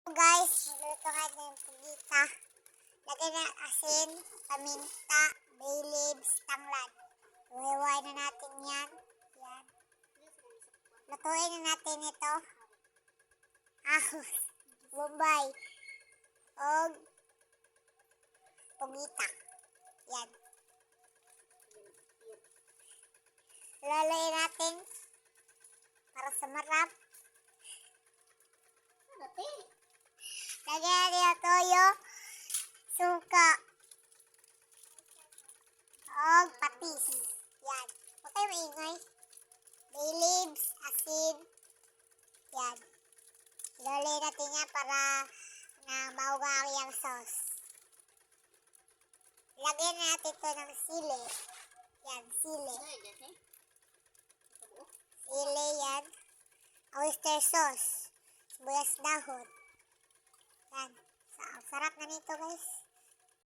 Guys, magluto ka ng pugita. Lagyan na asin, paminta, bay leaves, tanglad. Huwayway na natin yan. Yan. Lutuin na natin ito. Ahos, bombay, o pugita. Yan. Lalayin natin para sa marap. Lagyan natin ang toyo, suka, o patis. Yan. Huwag kayo maingay. Bay leaves, asin. Yan. Lalayin natin yan para na maugali ang sauce. Lagyan natin ito ng sili. Yan, sili. Sili yan. Oyster sauce. Sibuyas dahon. Yan. Sarap na nito guys.